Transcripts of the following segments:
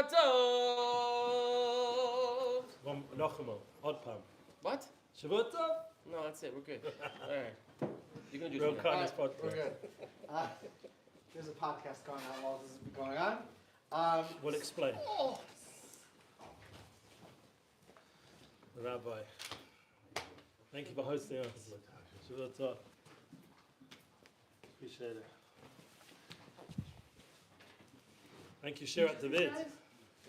Shabbat Tov. Odd palm. What? Shabbat Tov? No, that's it. We're good. All right. You can do Real something. kindness podcast. We're good. There's a podcast going on while this is going on. We'll explain. The rabbi. Thank you for hosting us. Shabbat Tov. Appreciate it. Thank you, Shirat David.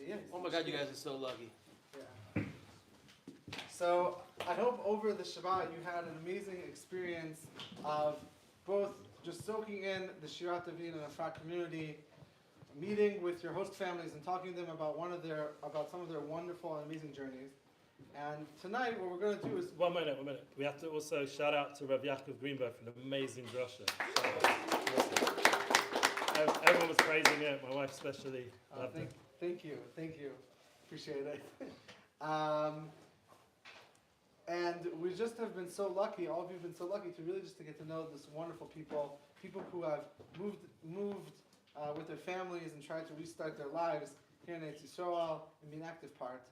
Yes. Oh my God, you guys are so lucky. Yeah. So I hope over the Shabbat you had an amazing experience of both just soaking in the Shirat David and Efrat community, meeting with your host families and talking to them about some of their wonderful and amazing journeys. And tonight what we're going to do is... One minute. We have to also shout out to Rabbi Yaakov Greenberg for an amazing drasha. Everyone was praising it, my wife especially. Thank you. Appreciate it. And we just have been so lucky, all of you have been so lucky to really just to get to know this wonderful people who have moved with their families and tried to restart their lives here in Eretz Yisrael and be an active part.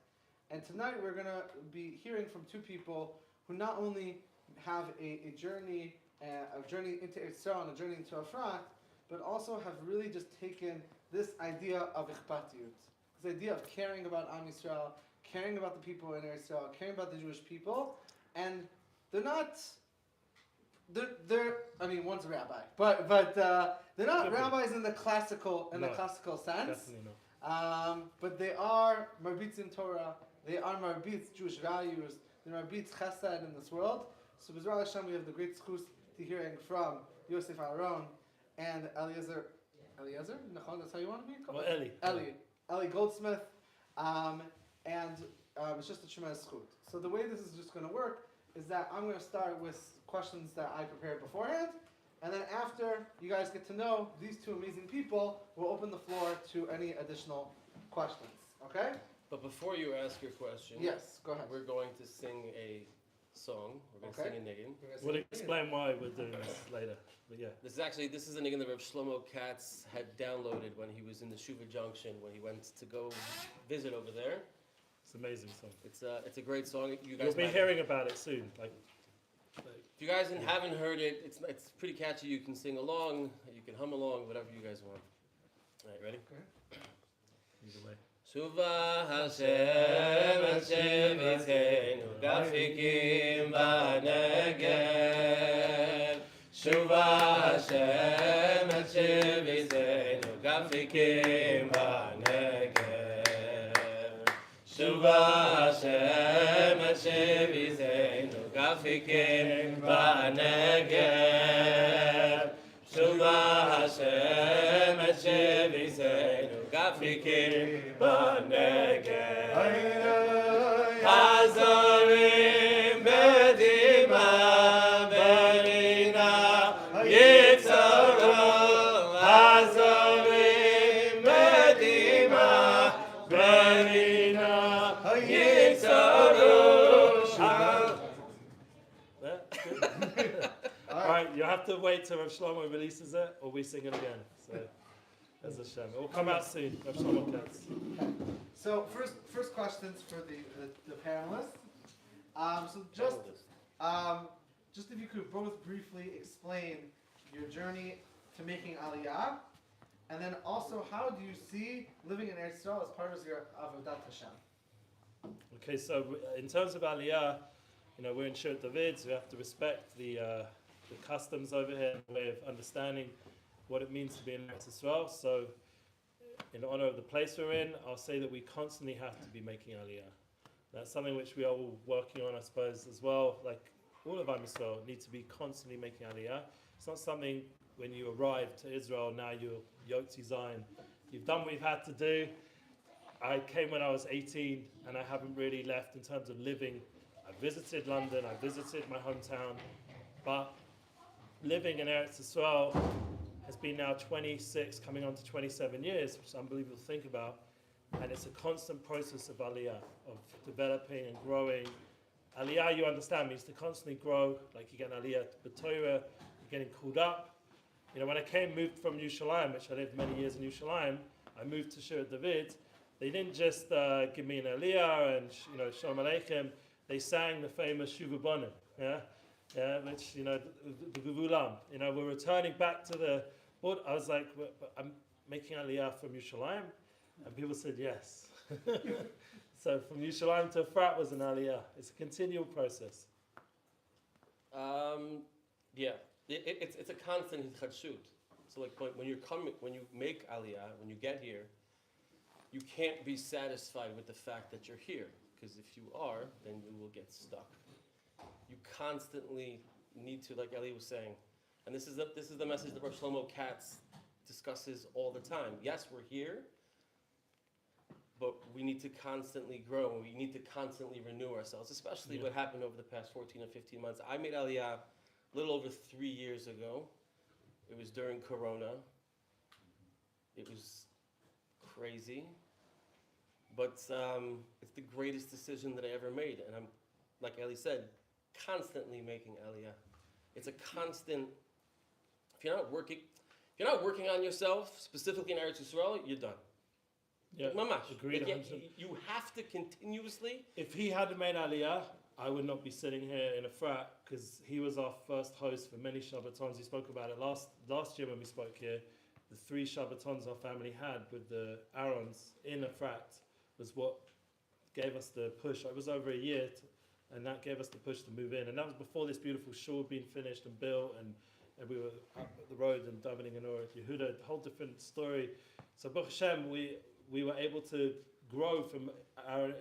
And tonight we're going to be hearing from two people who not only have a journey into Eretz Yisrael and a journey into Efrat, but also have really just taken this idea of ichpatiyut, this idea of caring about Am Yisrael, caring about the people in Eretz Yisrael, caring about the Jewish people, and one's a rabbi, but they're not rabbis in the classical sense. Definitely not. But they are marbitz in Torah, they are marbitz Jewish values, they're marbitz chesed in this world. So B'ezras Hashem, we have the great schus to hearing from Yosef Aharon and ELIEZER, Machon, that's how you want to be called? Well, Eli Goldsmith, and it's just a tremendous schut. So the way this is just going to work is that I'm going to start with questions that I prepared beforehand, and then after you guys get to know these two amazing people, we'll open the floor to any additional questions. Okay? But before you ask your question, Yes, go ahead. we're going to sing a song. We're going to Okay. sing a niggin. We'll explain why we're doing this later. But yeah. This is a niggin that Reb Shlomo Katz had downloaded when he was in the Shuva Junction, when he went to go visit over there. It's an amazing song. It's a great song. You guys You'll be might- hearing about it soon. If you guys haven't heard it, it's pretty catchy. You can sing along, you can hum along, whatever you guys want. All right, ready? Either way. Shuva Hashem Hashem Yitzeinu Gafikim B'Negev. Shuva Hashem Hashem Yitzeinu Gafikim B'Negev. Shuva Hashem Hashem Yitzeinu Gafikim B'Negev. Shuva Hashem Hashem Yitzeinu Gafikim B'Negev. Hazorim Bedima Berina Yitzaro. Hazorim Bedima Berina Yitzaro. Alright, you have to wait till Rav Shlomo releases it, or we sing it again. So, as a shame. It will come out soon, Rav Shlomo Katz. So first questions for the panelists. Just if you could both briefly explain your journey to making Aliyah, and then also how do you see living in Eretz Yisrael as part of your Avodat Hashem? Okay, so in terms of Aliyah, we're in Shirat David, so we have to respect the customs over here, and the way of understanding what it means to be in Eretz Yisrael. So, in honor of the place we're in, I'll say that we constantly have to be making Aliyah. That's something which we are all working on, I suppose, as well. Like all of Am Yisrael need to be constantly making Aliyah. It's not something when you arrive to Israel, now you're yoked to Zion. You've done what you've had to do. I came when I was 18, and I haven't really left in terms of living. I visited London, I visited my hometown, but living in Eretz Yisrael has been now 26, coming on to 27 years, which is unbelievable to think about. And it's a constant process of aliyah, of developing and growing. Aliyah, you understand, means to constantly grow, like you get an aliyah to Torah, you're getting called up. When I moved from Yerushalayim, which I lived many years in Yerushalayim, I moved to Shirat David. they didn't just give me an aliyah and shalom aleichem. They sang the famous Shuva Bonim, which the Gevulam. We're returning back to the. But I was like, but I'm making aliyah from Yerushalayim, and people said yes. So from Yerushalayim to Efrat was an aliyah. It's a continual process. Yeah, it's a constant hitchadshut. So like when you make aliyah, when you get here, you can't be satisfied with the fact that you're here, because if you are, then you will get stuck. You constantly need to, like Eli was saying, and this is the message that Rav Shlomo Katz discusses all the time. Yes, we're here, but we need to constantly grow, and we need to constantly renew ourselves, especially what happened over the past 14 or 15 months. I made aliyah a little over 3 years ago. It was during Corona. It was crazy, but it's the greatest decision that I ever made, and I'm, like Eli said, constantly making aliyah. It's a constant. If you're not working on yourself, specifically in Eretz Yisrael, you're done. Yeah, Mamash. agreed. You have to continuously. If he hadn't made aliyah, I would not be sitting here in Efrat, because he was our first host for many Shabbatons. We spoke about it last year when we spoke here. The 3 Shabbatons our family had with the Aharons in Efrat was what gave us the push. It was over a year, and that gave us the push to move in. And that was before this beautiful shul had been finished and built, and we were up the road and davening in Orach Yehuda, a whole different story. So Baruch Hashem, we were able to grow from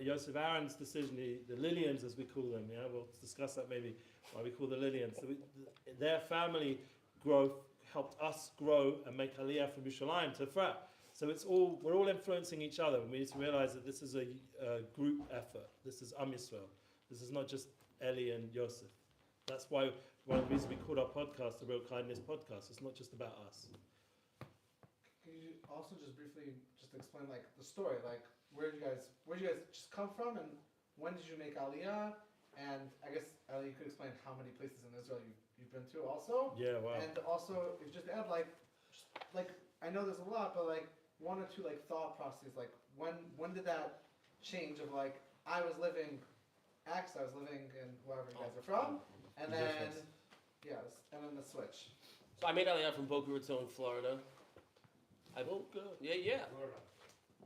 Yosef Aaron's decision, the Lillians as we call them. Yeah, we'll discuss that maybe why we call the Lillians. So their family growth helped us grow and make aliyah from Yerushalayim to Efrat. So we're all influencing each other, and we need to realize that this is a group effort. This is Am Yisrael. This is not just Eli and Yosef. That's why one of the reasons we called our podcast the Real Kindness Podcast. It's not just about us. Can you also just briefly explain like the story, like where did you guys just come from, and when did you make aliyah? And I guess Eli, you could explain how many places in Israel you've been to also. Yeah, wow. And also, if you just add like I know there's a lot, but like 1 or 2 like thought processes, like when did that change of like I was living X, I was living in wherever you guys are from, and then and then the switch. So I made aliyah from Boca Raton, Florida. Boca? Yeah. Florida.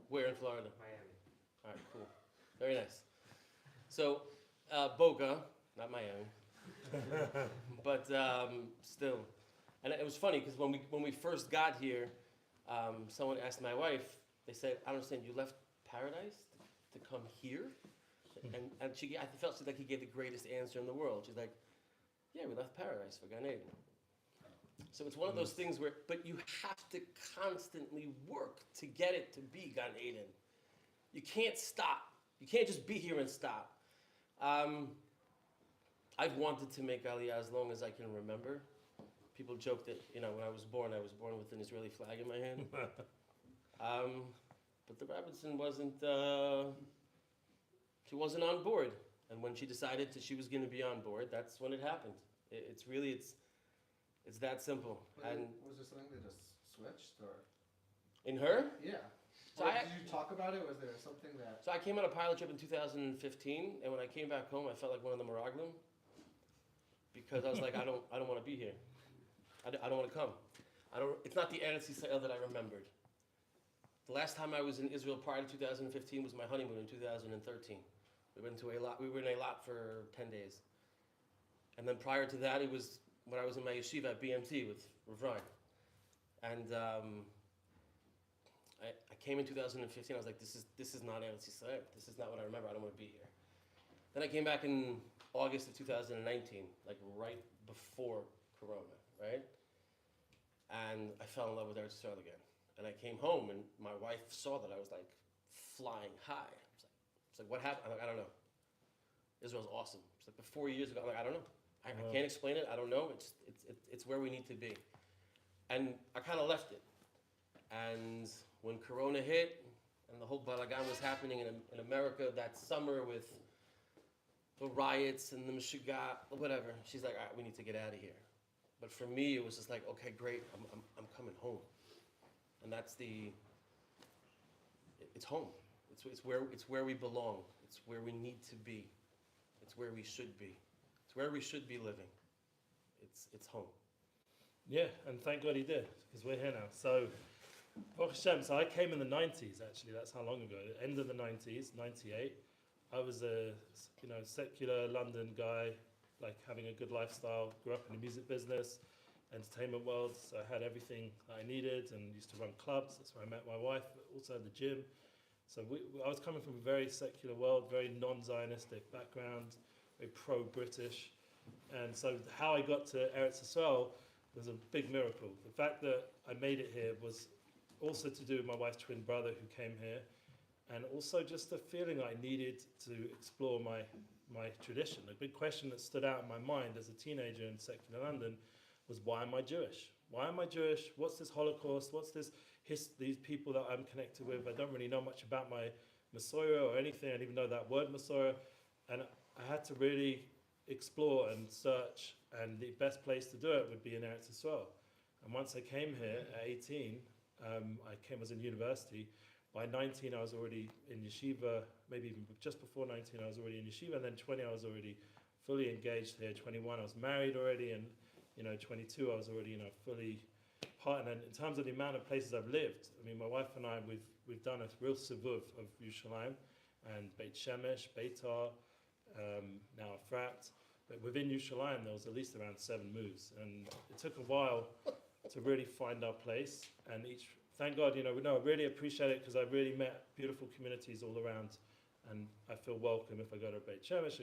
Where in Florida? Miami. All right, cool. Very nice. So, Boca, not Miami, but still. And it was funny because when we first got here, someone asked my wife. They said, "I don't understand. You left paradise to come here?" And I felt like he gave the greatest answer in the world. She's like, "Yeah, we left paradise for Gan Eden." So it's one of those things where, but you have to constantly work to get it to be Gan Eden. You can't stop. You can't just be here and stop. I've wanted to make aliyah as long as I can remember. People joke that, when I was born with an Israeli flag in my hand. But the Robinson she wasn't on board. And when she decided that she was going to be on board, that's when it happened. It's that simple. And was there something that just switched, or? In her? Yeah. So Did you talk about it? Was there something that? So I came on a pilot trip in 2015, and when I came back home, I felt like one of the Meraglim, because I was like, I don't want to be here. I don't want to come. It's not the Eretz Yisrael that I remembered. The last time I was in Israel prior to 2015 was my honeymoon in 2013. We were in Eilat for 10 days, and then prior to that, it was when I was in my yeshiva at BMT with Rav Ryan. And I came in 2015. I was like, this is not Eretz Yisrael. This is not what I remember. I don't want to be here. Then I came back in August of 2019, like right before Corona, right? And I fell in love with Eretz Yisrael again. And I came home, and my wife saw that I was like flying high. It's like, what happened? I'm like, I don't know. Israel's awesome. It's like 4 years ago. I'm like, I don't know. I can't explain it. I don't know. It's where we need to be. And I kind of left it. And when Corona hit and the whole balagan was happening in America that summer with the riots and the Meshuggah, whatever, she's like, all right, we need to get out of here. But for me, it was just like, okay, great, I'm coming home. And it's home. It's where we belong. It's where we need to be. It's where we should be. It's where we should be living. It's home. Yeah, and thank God he did, because we're here now. So, Baruch Hashem, so I came in the 90s, actually, that's how long ago, end of the 90s, 98. I was a secular London guy, like having a good lifestyle, grew up in the music business, entertainment world, so I had everything that I needed and used to run clubs. That's where I met my wife, but also the gym. So I was coming from a very secular world, very non-Zionistic background, very pro-British. And so how I got to Eretz Yisrael was a big miracle. The fact that I made it here was also to do with my wife's twin brother who came here, and also just the feeling I needed to explore my tradition. A big question that stood out in my mind as a teenager in secular London was, why am I Jewish? Why am I Jewish? What's this Holocaust? What's this these people that I'm connected with? I don't really know much about my Messiah or anything. I didn't even know that word Messiah. And I had to really explore and search, and the best place to do it would be in Eretz Yisrael. And once I came here at 18, I was in university. By 19, I was already in yeshiva. Maybe even just before 19, I was already in yeshiva. And then 20, I was already fully engaged here. 21, I was married already. And 22, I was already fully part. And in terms of the amount of places I've lived, I mean, my wife and I, we've done a real sivuv of Yerushalayim and Beit Shemesh, Beitar, now Efrat. But within Yerushalayim, there was at least around 7 moves. And it took a while to really find our place. And thank God, I really appreciate it, because I really met beautiful communities all around. And I feel welcome if I go to Beit Shemesh,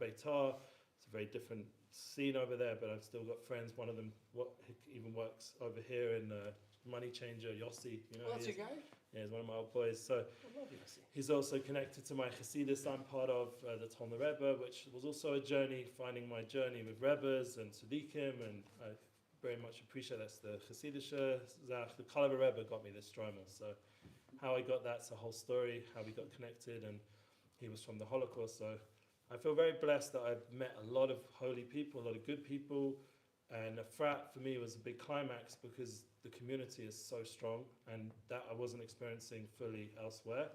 Beitar. It's a very different scene over there, but I've still got friends. One of them even works over here in Money Changer, Yossi. That's your guy? Yeah, he's one of my old boys. So I love Yossi. he's also connected to my Hasidus I'm part of, the Talmud Rebbe, which was also a journey, finding my journey with Rebbes and Tzaddikim, and I very much appreciate that's the Hasidische Zach. The Kalav Rebbe got me this stromal. So how I got that's a whole story, how we got connected, and he was from the Holocaust. So I feel very blessed that I've met a lot of holy people, a lot of good people, and Efrat for me was a big climax because the community is so strong, and that I wasn't experiencing fully elsewhere.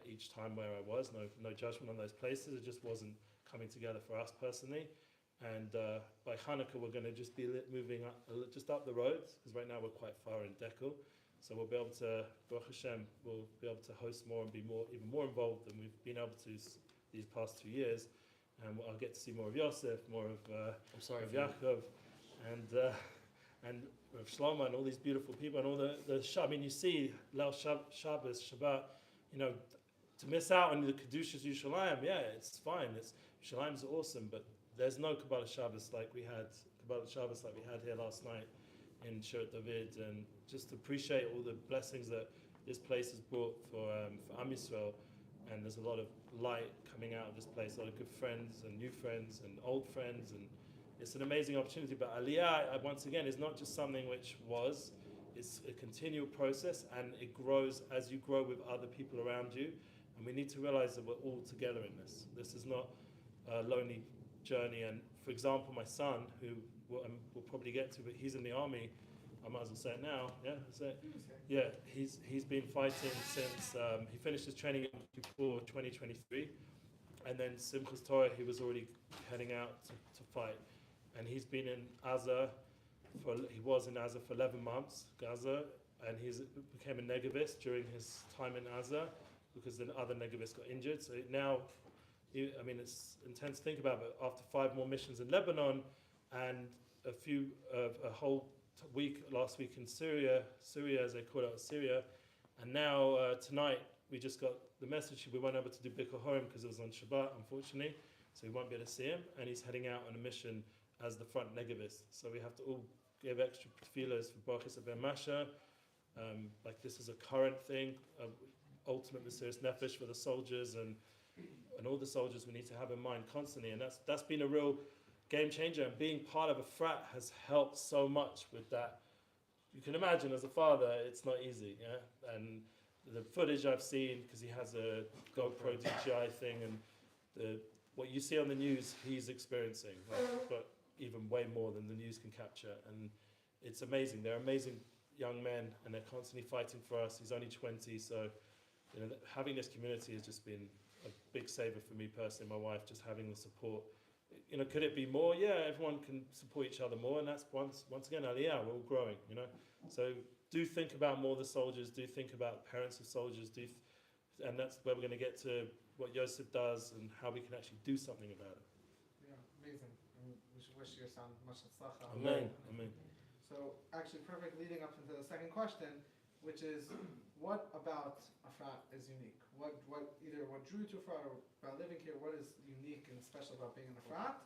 Each time where I was, no judgment on those places, it just wasn't coming together for us personally. And by Hanukkah, we're going to just be moving just up the road, because right now we're quite far in Dekel. So we'll be able to, Baruch Hashem, we'll be able to host more and be even more involved than we've been able to these past 2 years. And I'll get to see more of Yosef, more of Yaakov, and of Shlomo, and all these beautiful people, and all I mean, you see, Leil Shabbos, Shabbat, to miss out on the Kedushas Yerushalayim, yeah, it's fine. Yerushalayim's awesome, but there's no Kabbalah Shabbos like we had here last night in Shirat David, and just to appreciate all the blessings that this place has brought for Am Yisrael. And there's a lot of light coming out of this place, a lot of good friends and new friends and old friends, and it's an amazing opportunity. But Aliyah, once again, is not just something which it's a continual process, and it grows as you grow with other people around you. And we need to realize that we're all together in this. This is not a lonely journey. And for example, my son, who we'll probably get to, but he's in the army. I might as well say it now. Yeah, that's it. Yeah, he's been fighting since he finished his training before 2023, and then Simchas Torah he was already heading out to fight, and he's been in Gaza for 11 months, Gaza, and he became a negavist during his time in Gaza because the other negavists got injured. So now, it's intense to think about, but after 5 more missions in Lebanon and a whole week last week in Syria as they call it, Syria, and now tonight we just got the message we weren't able to do BORUCH because it was on Shabbat, unfortunately, so we won't be able to see him, and he's heading out on a mission as the front negavist. So we have to all give extra tefillas for BORUCH MASHA. Like this is a current thing, ultimate Mesiras Nefesh for the soldiers and all the soldiers we need to have in mind constantly, and that's been a real game changer, and being part of Efrat has helped so much with that. You can imagine as a father, it's not easy, yeah? And the footage I've seen, because he has a GoPro DJI thing, and what you see on the news, he's experiencing, but even way more than the news can capture. And it's amazing. They're amazing young men, and they're constantly fighting for us. He's only 20, so Having this community has just been a big saver for me personally, my wife, just having the support. Could it be more? Yeah, everyone can support each other more, and that's once again, Aliyah, we're all growing, So do think about more the soldiers, do think about parents of soldiers, and that's where we're going to get to what Yosef does and how we can actually do something about it. Yeah, amazing. And we should wish your son much hatzlacha. Amen. Amen. So actually, perfect leading up into the second question, which is, what about Efrat is unique? What drew you to Efrat, or about living here? What is unique and special about being in Efrat?